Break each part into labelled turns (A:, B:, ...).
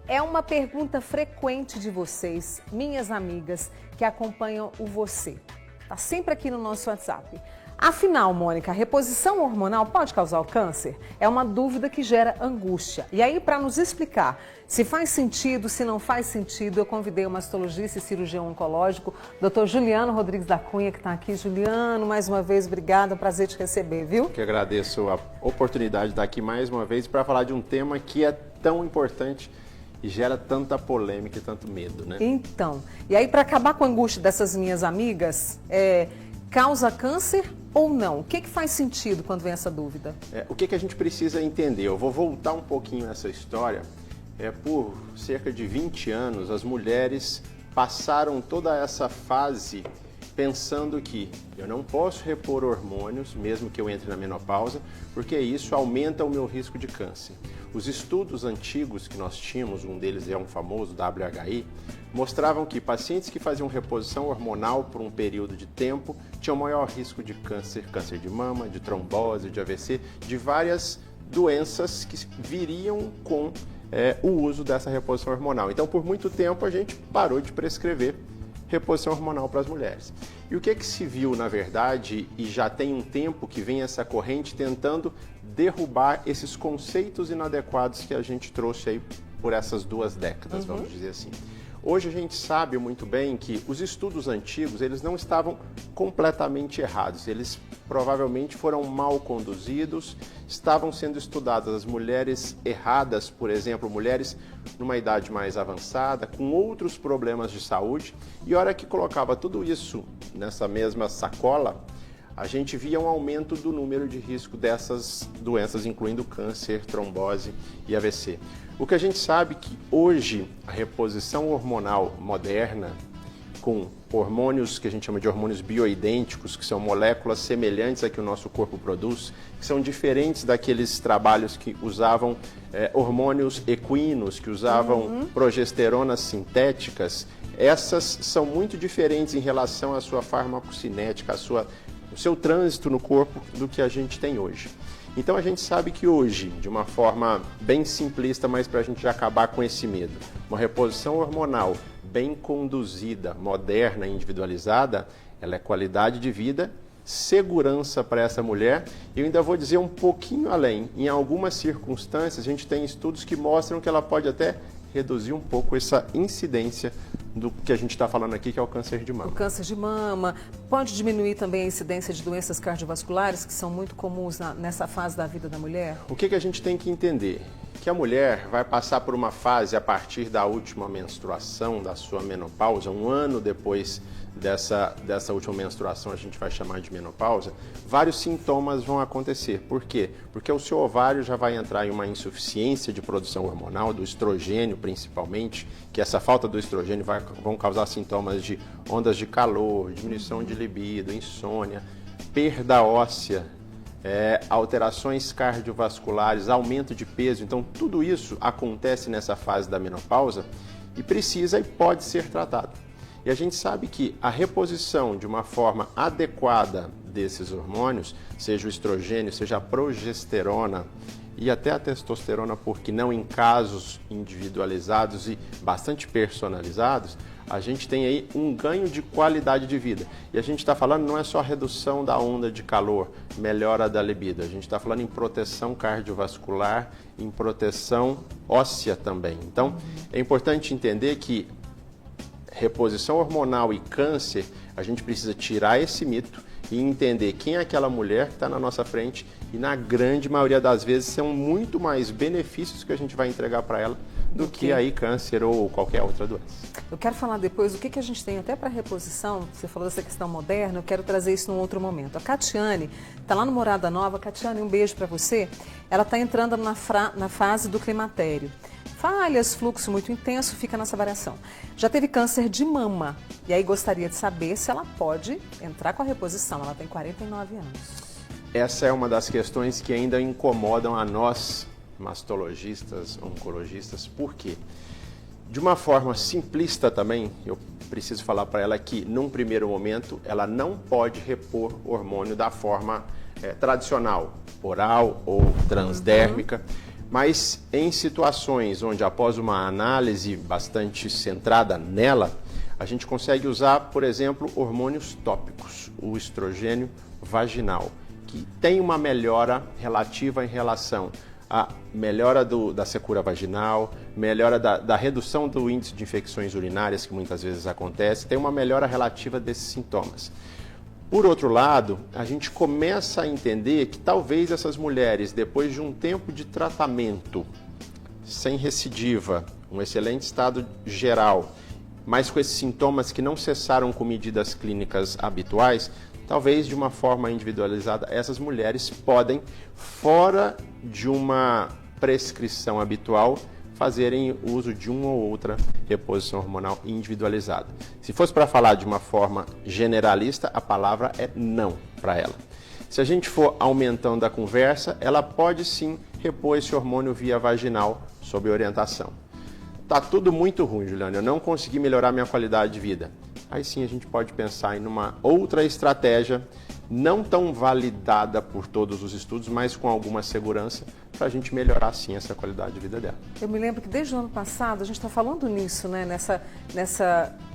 A: É uma pergunta frequente de vocês, minhas amigas, que acompanham o Você. Está sempre aqui no nosso WhatsApp. Afinal, Mônica, a reposição hormonal pode causar o câncer? É uma dúvida que gera angústia. E aí, para nos explicar se faz sentido, se não faz sentido, eu convidei o mastologista e cirurgião oncológico, Dr. Juliano Rodrigues da Cunha, que está aqui. Juliano, mais uma vez, obrigada, prazer te receber, viu?
B: Que agradeço a oportunidade de estar aqui mais uma vez para falar de um tema que é tão importante e gera tanta polêmica e tanto medo, né?
A: Então, e aí para acabar com a angústia dessas minhas amigas, causa câncer ou não? O que faz sentido quando vem essa dúvida?
B: O que a gente precisa entender? Eu vou voltar um pouquinho nessa história. Por cerca de 20 anos, as mulheres passaram toda essa fase pensando que eu não posso repor hormônios, mesmo que eu entre na menopausa, porque isso aumenta o meu risco de câncer. Os estudos antigos que nós tínhamos, um deles é um famoso WHI, mostravam que pacientes que faziam reposição hormonal por um período de tempo tinham maior risco de câncer, câncer de mama, de trombose, de AVC, de várias doenças que viriam com o uso dessa reposição hormonal. Então, por muito tempo, a gente parou de prescrever reposição hormonal para as mulheres. E o que se viu, na verdade, e já tem um tempo que vem essa corrente tentando derrubar esses conceitos inadequados que a gente trouxe aí por essas 2 décadas, vamos dizer assim. Hoje a gente sabe muito bem que os estudos antigos, eles não estavam completamente errados, eles provavelmente foram mal conduzidos, estavam sendo estudadas as mulheres erradas, por exemplo, mulheres numa idade mais avançada, com outros problemas de saúde, e a hora que colocava tudo isso nessa mesma sacola, a gente via um aumento do número de risco dessas doenças, incluindo câncer, trombose e AVC. O que a gente sabe é que hoje a reposição hormonal moderna, com hormônios que a gente chama de hormônios bioidênticos, que são moléculas semelhantes a que o nosso corpo produz, que são diferentes daqueles trabalhos que usavam hormônios equinos, que usavam progesteronas sintéticas, essas são muito diferentes em relação à sua farmacocinética, o seu trânsito no corpo do que a gente tem hoje. Então a gente sabe que hoje, de uma forma bem simplista, mas para a gente acabar com esse medo, uma reposição hormonal bem conduzida, moderna e individualizada, ela é qualidade de vida, segurança para essa mulher. E eu ainda vou dizer um pouquinho além. Em algumas circunstâncias, a gente tem estudos que mostram que ela pode até reduzir um pouco essa incidência do que a gente está falando aqui, que é o câncer de mama.
A: O câncer de mama pode diminuir também a incidência de doenças cardiovasculares, que são muito comuns nessa fase da vida da mulher?
B: O que a gente tem que entender? Que a mulher vai passar por uma fase a partir da última menstruação, da sua menopausa, um ano depois dessa última menstruação, a gente vai chamar de menopausa, vários sintomas vão acontecer. Por quê? Porque o seu ovário já vai entrar em uma insuficiência de produção hormonal, do estrogênio principalmente, que essa falta do estrogênio vão causar sintomas de ondas de calor, diminuição de libido, insônia, perda óssea, alterações cardiovasculares, aumento de peso. Então, tudo isso acontece nessa fase da menopausa e precisa e pode ser tratado. E a gente sabe que a reposição de uma forma adequada desses hormônios, seja o estrogênio, seja a progesterona e até a testosterona, porque não em casos individualizados e bastante personalizados, a gente tem aí um ganho de qualidade de vida. E a gente está falando não é só redução da onda de calor, melhora da libido. A gente está falando em proteção cardiovascular, em proteção óssea também. Então, é importante entender que reposição hormonal e câncer, a gente precisa tirar esse mito e entender quem é aquela mulher que está na nossa frente e, na grande maioria das vezes, são muito mais benefícios que a gente vai entregar para ela do que aí câncer ou qualquer outra doença.
A: Eu quero falar depois o que a gente tem até para reposição. Você falou dessa questão moderna, eu quero trazer isso num outro momento. A Catiane está lá no Morada Nova. Catiane, um beijo para você. Ela está entrando na fase do climatério. Falhas, fluxo muito intenso, fica nessa variação. Já teve câncer de mama e aí gostaria de saber se ela pode entrar com a reposição. Ela tem 49 anos.
B: Essa é uma das questões que ainda incomodam a nós, mastologistas, oncologistas. Por quê? De uma forma simplista também, eu preciso falar para ela que, num primeiro momento, ela não pode repor hormônio da forma tradicional, oral ou transdérmica. Mas em situações onde, após uma análise bastante centrada nela, a gente consegue usar, por exemplo, hormônios tópicos, o estrogênio vaginal, que tem uma melhora relativa em relação à melhora da secura vaginal, melhora da redução do índice de infecções urinárias, que muitas vezes acontece, tem uma melhora relativa desses sintomas. Por outro lado, a gente começa a entender que talvez essas mulheres, depois de um tempo de tratamento, sem recidiva, um excelente estado geral, mas com esses sintomas que não cessaram com medidas clínicas habituais, talvez de uma forma individualizada, essas mulheres podem, fora de uma prescrição habitual, fazerem uso de uma ou outra reposição hormonal individualizada. Se fosse para falar de uma forma generalista, a palavra é não para ela. Se a gente for aumentando a conversa, ela pode sim repor esse hormônio via vaginal sob orientação. Tá tudo muito ruim, Juliana, eu não consegui melhorar minha qualidade de vida. Aí sim a gente pode pensar em uma outra estratégia, não tão validada por todos os estudos, mas com alguma segurança, para a gente melhorar sim essa qualidade de vida dela.
A: Eu me lembro que desde o ano passado a gente está falando nisso, né?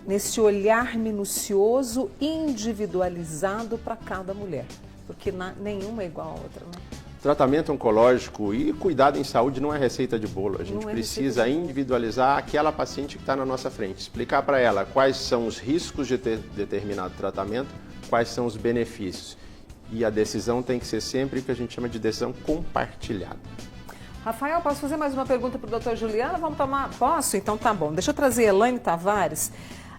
A: Nesse olhar minucioso, individualizado para cada mulher, porque nenhuma é igual à outra, né?
B: Tratamento oncológico e cuidado em saúde não é receita de bolo. A gente precisa individualizar aquela paciente que está na nossa frente, explicar para ela quais são os riscos de ter determinado tratamento, quais são os benefícios. E a decisão tem que ser sempre o que a gente chama de decisão compartilhada.
A: Rafael, posso fazer mais uma pergunta para o doutor Juliano? Vamos tomar? Posso? Então tá bom. Deixa eu trazer Elaine Tavares.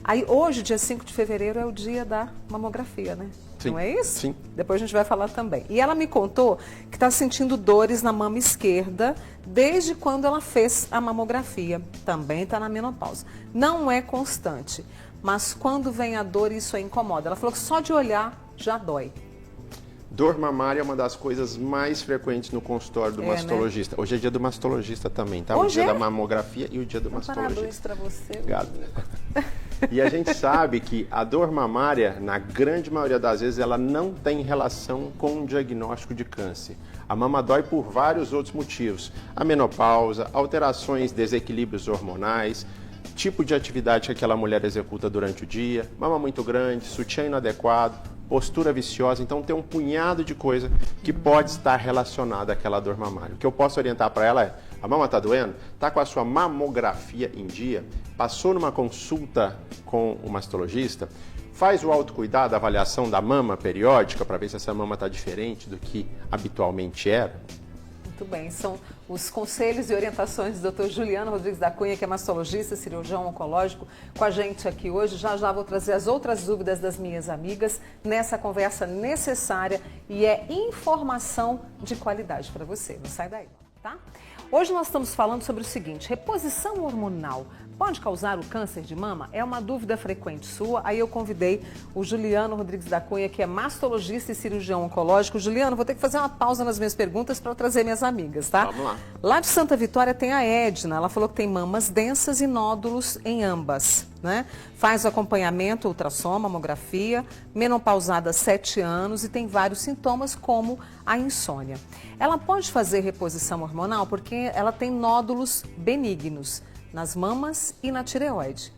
A: Aí hoje, dia 5 de fevereiro, é o dia da mamografia, né?
B: Sim.
A: Não é isso?
B: Sim.
A: Depois a gente vai falar também. E ela me contou que está sentindo dores na mama esquerda desde quando ela fez a mamografia. Também está na menopausa. Não é constante, mas quando vem a dor, isso a incomoda. Ela falou que só de olhar já dói.
B: Dor mamária é uma das coisas mais frequentes no consultório do mastologista.
A: Né?
B: Hoje é dia do mastologista também, tá?
A: Hoje
B: o dia da mamografia e o dia do mastologista.
A: Parabéns para você.
B: Obrigado. E a gente sabe que a dor mamária, na grande maioria das vezes, ela não tem relação com o diagnóstico de câncer. A mama dói por vários outros motivos. A menopausa, alterações, desequilíbrios hormonais, tipo de atividade que aquela mulher executa durante o dia, mama muito grande, sutiã inadequado, postura viciosa. Então tem um punhado de coisa que pode estar relacionada àquela dor mamária. O que eu posso orientar para ela é: a mama está doendo? Está com a sua mamografia em dia? Passou numa consulta com o mastologista? Faz o autocuidado, a avaliação da mama periódica para ver se essa mama está diferente do que habitualmente era?
A: Muito bem, são os conselhos e orientações do Dr. Juliano Rodrigues da Cunha, que é mastologista, cirurgião oncológico, com a gente aqui hoje. Já já vou trazer as outras dúvidas das minhas amigas nessa conversa necessária e é informação de qualidade para você. Não sai daí, tá? Hoje nós estamos falando sobre o seguinte: reposição hormonal pode causar o câncer de mama? É uma dúvida frequente sua. Aí eu convidei o Juliano Rodrigues da Cunha, que é mastologista e cirurgião oncológico. Juliano, vou ter que fazer uma pausa nas minhas perguntas para trazer minhas amigas, tá?
B: Vamos lá.
A: Lá de Santa Vitória tem a Edna. Ela falou que tem mamas densas e nódulos em ambas, né? Faz o acompanhamento, ultrassom, mamografia, menopausada há 7 anos e tem vários sintomas como a insônia. Ela pode fazer reposição hormonal porque ela tem nódulos benignos nas mamas e na tireoide.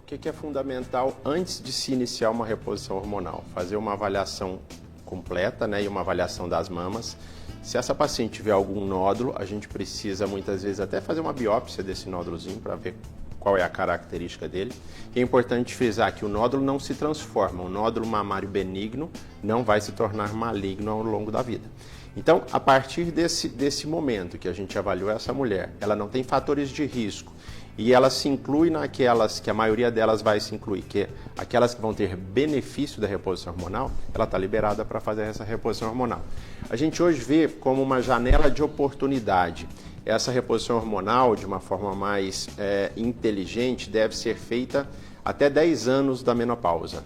B: O que é fundamental antes de se iniciar uma reposição hormonal? Fazer uma avaliação completa, né, e uma avaliação das mamas. Se essa paciente tiver algum nódulo, a gente precisa muitas vezes até fazer uma biópsia desse nódulozinho para ver qual é a característica dele. E é importante frisar que o nódulo não se transforma. O nódulo mamário benigno não vai se tornar maligno ao longo da vida. Então, a partir desse momento que a gente avaliou essa mulher, ela não tem fatores de risco e ela se inclui naquelas que a maioria delas vai se incluir, que é aquelas que vão ter benefício da reposição hormonal, ela está liberada para fazer essa reposição hormonal. A gente hoje vê como uma janela de oportunidade. Essa reposição hormonal, de uma forma mais inteligente, deve ser feita até 10 anos da menopausa,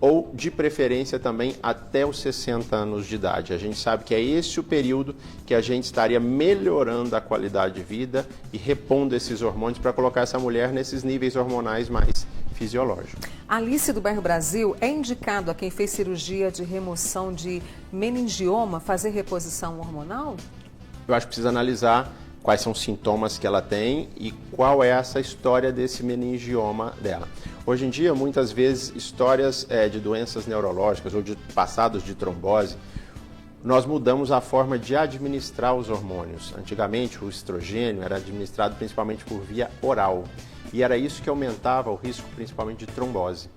B: ou de preferência também até os 60 anos de idade. A gente sabe que é esse o período que a gente estaria melhorando a qualidade de vida e repondo esses hormônios para colocar essa mulher nesses níveis hormonais mais fisiológicos.
A: Alice do Bairro Brasil, é indicado a quem fez cirurgia de remoção de meningioma fazer reposição hormonal?
B: Eu acho que precisa analisar quais são os sintomas que ela tem e qual é essa história desse meningioma dela. Hoje em dia, muitas vezes, histórias de doenças neurológicas ou de passados de trombose, nós mudamos a forma de administrar os hormônios. Antigamente, o estrogênio era administrado principalmente por via oral e era isso que aumentava o risco principalmente de trombose.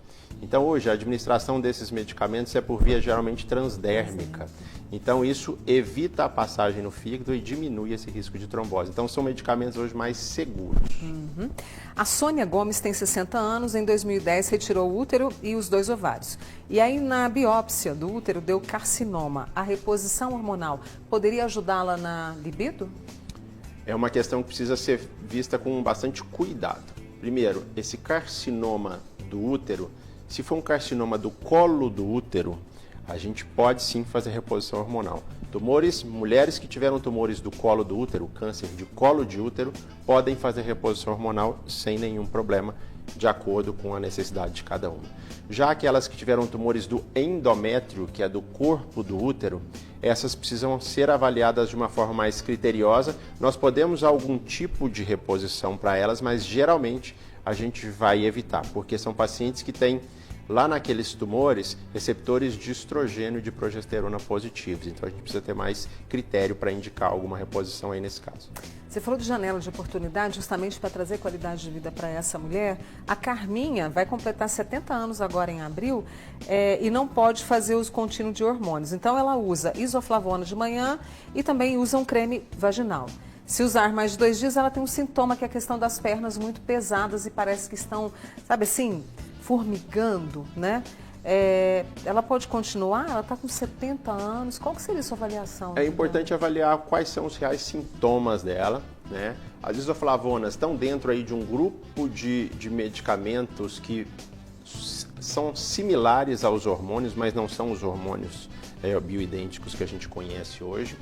B: Então, hoje, a administração desses medicamentos é por via geralmente transdérmica. Então, isso evita a passagem no fígado e diminui esse risco de trombose. Então, são medicamentos hoje mais seguros.
A: A Sônia Gomes tem 60 anos, em 2010 retirou o útero e os 2 ovários. E aí, na biópsia do útero, deu carcinoma. A reposição hormonal poderia ajudá-la na libido?
B: É uma questão que precisa ser vista com bastante cuidado. Primeiro, esse carcinoma do útero, se for um carcinoma do colo do útero, a gente pode sim fazer reposição hormonal. Mulheres que tiveram tumores do colo do útero, câncer de colo de útero, podem fazer reposição hormonal sem nenhum problema, de acordo com a necessidade de cada uma. Já aquelas que tiveram tumores do endométrio, que é do corpo do útero, essas precisam ser avaliadas de uma forma mais criteriosa. Nós podemos dar algum tipo de reposição para elas, mas geralmente a gente vai evitar, porque são pacientes que têm lá naqueles tumores receptores de estrogênio e de progesterona positivos. Então a gente precisa ter mais critério para indicar alguma reposição aí nesse caso.
A: Você falou de janela de oportunidade justamente para trazer qualidade de vida para essa mulher. A Carminha vai completar 70 anos agora em abril e não pode fazer uso contínuo de hormônios. Então ela usa isoflavona de manhã e também usa um creme vaginal. Se usar mais de 2 dias, ela tem um sintoma que é a questão das pernas muito pesadas e parece que estão, sabe assim, formigando, né? Ela pode continuar? Ela está com 70 anos. Qual que seria a sua avaliação?
B: É importante avaliar quais são os reais sintomas dela, né? As isoflavonas estão dentro aí de um grupo de medicamentos que são similares aos hormônios, mas não são os hormônios bioidênticos que a gente conhece hoje.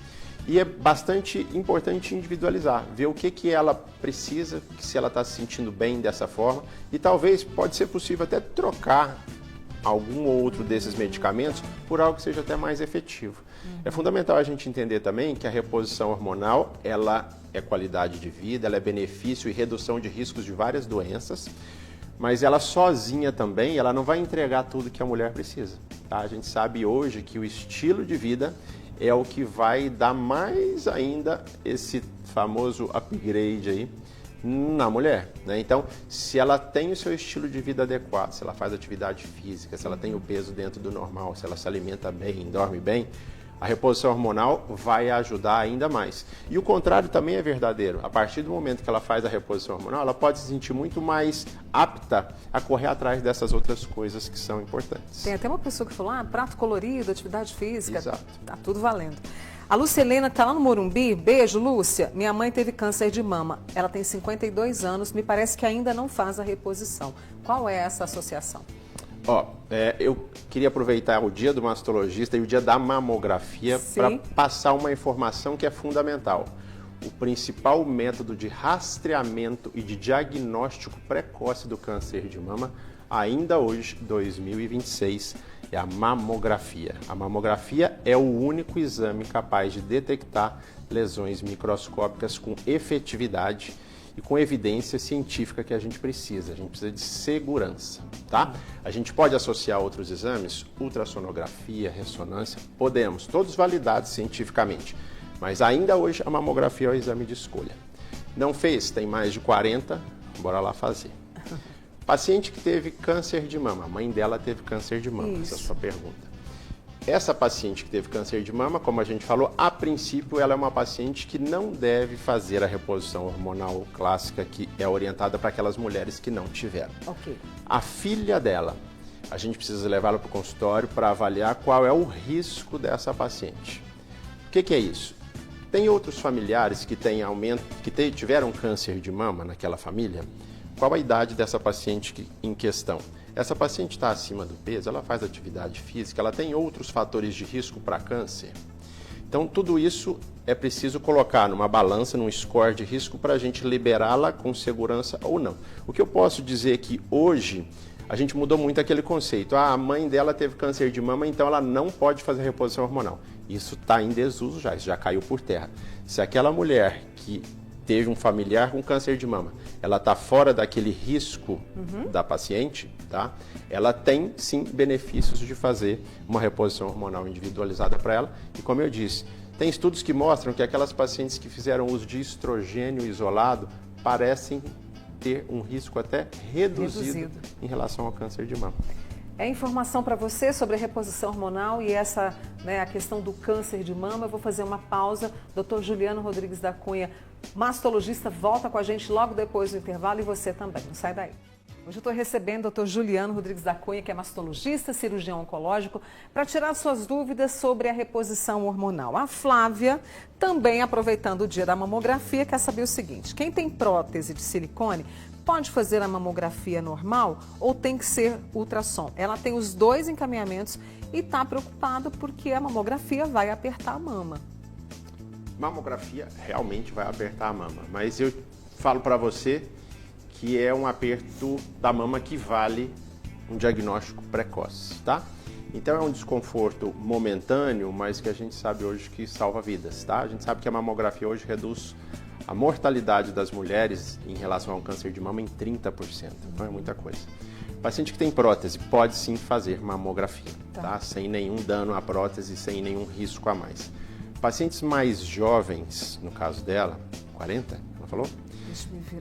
B: E é bastante importante individualizar, ver o que ela precisa, se ela está se sentindo bem dessa forma. E talvez pode ser possível até trocar algum outro desses medicamentos por algo que seja até mais efetivo. É fundamental a gente entender também que a reposição hormonal, ela é qualidade de vida, ela é benefício e redução de riscos de várias doenças, mas ela sozinha também, ela não vai entregar tudo que a mulher precisa. Tá? A gente sabe hoje que o estilo de vida é o que vai dar mais ainda esse famoso upgrade aí na mulher, né? Então, se ela tem o seu estilo de vida adequado, se ela faz atividade física, se ela tem o peso dentro do normal, se ela se alimenta bem, dorme bem, a reposição hormonal vai ajudar ainda mais. E o contrário também é verdadeiro. A partir do momento que ela faz a reposição hormonal, ela pode se sentir muito mais apta a correr atrás dessas outras coisas que são importantes.
A: Tem até uma pessoa que falou, prato colorido, atividade física,
B: Exato.
A: Tá tudo valendo. A Lúcia Helena está lá no Morumbi. Beijo, Lúcia. Minha mãe teve câncer de mama. Ela tem 52 anos, me parece que ainda não faz a reposição. Qual é essa associação?
B: Eu queria aproveitar o dia do mastologista e o dia da mamografia para passar uma informação que é fundamental. O principal método de rastreamento e de diagnóstico precoce do câncer de mama, ainda hoje, 2026, é a mamografia. A mamografia é o único exame capaz de detectar lesões microscópicas com efetividade e com evidência científica que a gente precisa. A gente precisa de segurança, tá? A gente pode associar outros exames, ultrassonografia, ressonância, podemos, todos validados cientificamente. Mas ainda hoje a mamografia é o exame de escolha. Não fez, tem mais de 40, bora lá fazer. Paciente que teve câncer de mama, a mãe dela teve câncer de mama, essa é a sua pergunta. Essa paciente que teve câncer de mama, como a gente falou, a princípio ela é uma paciente que não deve fazer a reposição hormonal clássica que é orientada para aquelas mulheres que não tiveram.
A: Okay.
B: A filha dela, a gente precisa levá-la para o consultório para avaliar qual é o risco dessa paciente. O que é isso? Tem outros familiares que têm tiveram câncer de mama naquela família? Qual a idade dessa paciente em questão? Essa paciente está acima do peso, ela faz atividade física, ela tem outros fatores de risco para câncer? Então, tudo isso é preciso colocar numa balança, num score de risco para a gente liberá-la com segurança ou não. O que eu posso dizer é que hoje a gente mudou muito aquele conceito. A mãe dela teve câncer de mama, então ela não pode fazer reposição hormonal. Isso está em desuso já, isso já caiu por terra. Se aquela mulher que teve um familiar com câncer de mama, ela está fora daquele risco da paciente, tá? Ela tem, sim, benefícios de fazer uma reposição hormonal individualizada para ela. E como eu disse, tem estudos que mostram que aquelas pacientes que fizeram uso de estrogênio isolado parecem ter um risco até reduzido em relação ao câncer de mama.
A: É informação para você sobre a reposição hormonal e essa, a questão do câncer de mama. Eu vou fazer uma pausa. Dr. Juliano Rodrigues da Cunha, mastologista, volta com a gente logo depois do intervalo e você também. Não sai daí. Hoje eu estou recebendo o Dr. Juliano Rodrigues da Cunha, que é mastologista, cirurgião oncológico, para tirar suas dúvidas sobre a reposição hormonal. A Flávia, também aproveitando o dia da mamografia, quer saber o seguinte: quem tem prótese de silicone pode fazer a mamografia normal ou tem que ser ultrassom? Ela tem os dois encaminhamentos e está preocupada porque a mamografia vai apertar a mama.
B: Mamografia realmente vai apertar a mama, mas eu falo para você que é um aperto da mama que vale um diagnóstico precoce, tá? Então é um desconforto momentâneo, mas que a gente sabe hoje que salva vidas, tá? A gente sabe que a mamografia hoje reduz a mortalidade das mulheres em relação ao câncer de mama em 30%, então é muita coisa. O paciente que tem prótese pode sim fazer mamografia, tá? Sem nenhum dano à prótese, sem nenhum risco a mais. Pacientes mais jovens, no caso dela, 40, ela falou?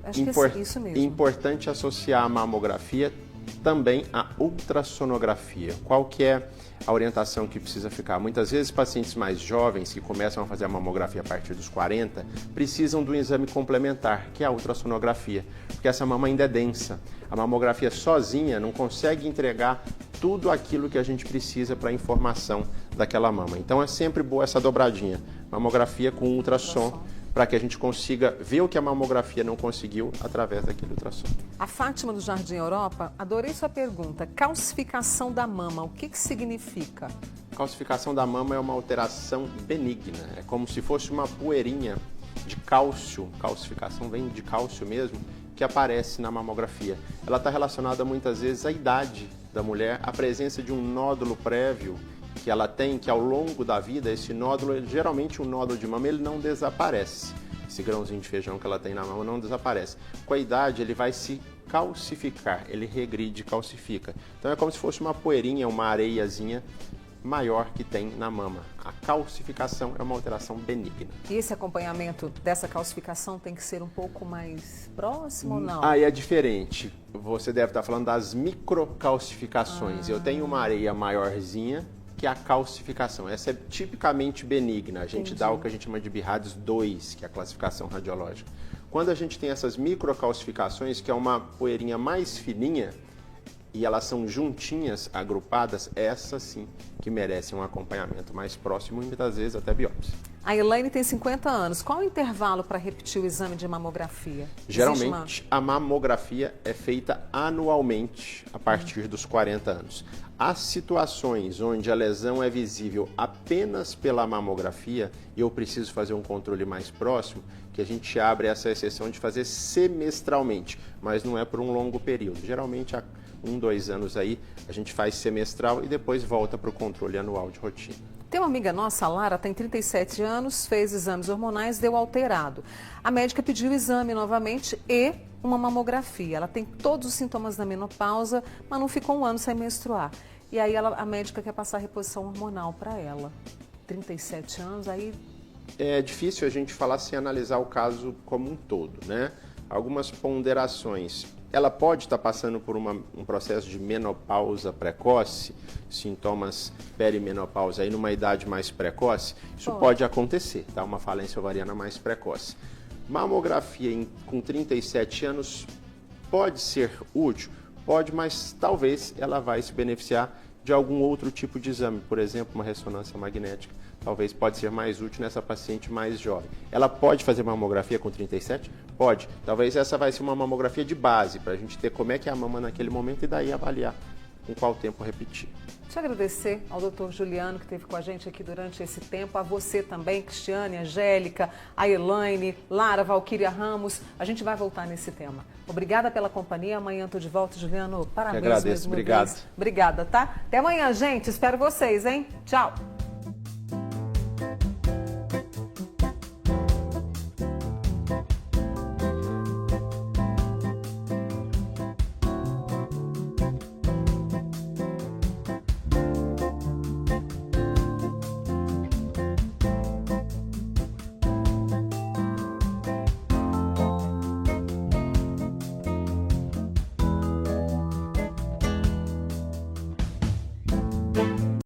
A: Acho que é isso mesmo.
B: Importante associar a mamografia também à ultrassonografia. Qual que é a orientação que precisa ficar? Muitas vezes pacientes mais jovens que começam a fazer a mamografia a partir dos 40 precisam de um exame complementar, que é a ultrassonografia, porque essa mama ainda é densa. A mamografia sozinha não consegue entregar tudo aquilo que a gente precisa para a informação daquela mama. Então é sempre boa essa dobradinha, mamografia com ultrassom, para que a gente consiga ver o que a mamografia não conseguiu através daquele ultrassom.
A: A Fátima do Jardim Europa, adorei sua pergunta. Calcificação da mama, o que significa?
B: Calcificação da mama é uma alteração benigna, é como se fosse uma poeirinha de cálcio, calcificação vem de cálcio mesmo, que aparece na mamografia. Ela está relacionada muitas vezes à idade da mulher, à presença de um nódulo prévio que ela tem, que ao longo da vida, esse nódulo, geralmente um nódulo de mama, ele não desaparece. Esse grãozinho de feijão que ela tem na mama não desaparece. Com a idade, ele vai se calcificar, ele regride, calcifica. Então é como se fosse uma poeirinha, uma areiazinha maior que tem na mama. A calcificação é uma alteração benigna.
A: E esse acompanhamento dessa calcificação tem que ser um pouco mais próximo ou não?
B: Aí é diferente. Você deve estar falando das microcalcificações. Eu tenho uma areia maiorzinha, que é a calcificação. Essa é tipicamente benigna. A gente dá o que a gente chama de BIRADS 2, que é a classificação radiológica. Quando a gente tem essas microcalcificações, que é uma poeirinha mais fininha, e elas são juntinhas, agrupadas, essas sim que merecem um acompanhamento mais próximo e muitas vezes até biópsia.
A: A Elaine tem 50 anos. Qual o intervalo para repetir o exame de mamografia?
B: Geralmente, a mamografia é feita anualmente a partir dos 40 anos. As situações onde a lesão é visível apenas pela mamografia e eu preciso fazer um controle mais próximo, que a gente abre essa exceção de fazer semestralmente, mas não é por um longo período. Geralmente, há 1, 2 anos aí, a gente faz semestral e depois volta para o controle anual de rotina.
A: Tem uma amiga nossa, a Lara, tem 37 anos, fez exames hormonais, deu alterado. A médica pediu o exame novamente e uma mamografia. Ela tem todos os sintomas da menopausa, mas não ficou 1 ano sem menstruar. E aí a médica quer passar a reposição hormonal para ela. 37 anos, aí...
B: É difícil a gente falar sem analisar o caso como um todo, né? Algumas ponderações. Ela pode estar passando por um processo de menopausa precoce, sintomas perimenopausa aí numa idade mais precoce. Isso pode acontecer, tá? Uma falência ovariana mais precoce. Mamografia com 37 anos pode ser útil? Pode, mas talvez ela vai se beneficiar de algum outro tipo de exame, por exemplo, uma ressonância magnética. Talvez pode ser mais útil nessa paciente mais jovem. Ela pode fazer mamografia com 37? Pode. Talvez essa vai ser uma mamografia de base, para a gente ter como é que é a mama naquele momento e daí avaliar com qual tempo repetir.
A: Deixa eu agradecer ao Dr. Juliano, que esteve com a gente aqui durante esse tempo, a você também, Cristiane, Angélica, a Elaine, Lara, Valquíria Ramos. A gente vai voltar nesse tema. Obrigada pela companhia. Amanhã estou de volta, Juliano. Parabéns.
B: Eu agradeço. Obrigado.
A: Obrigada, tá? Até amanhã, gente. Espero vocês, hein? Tchau.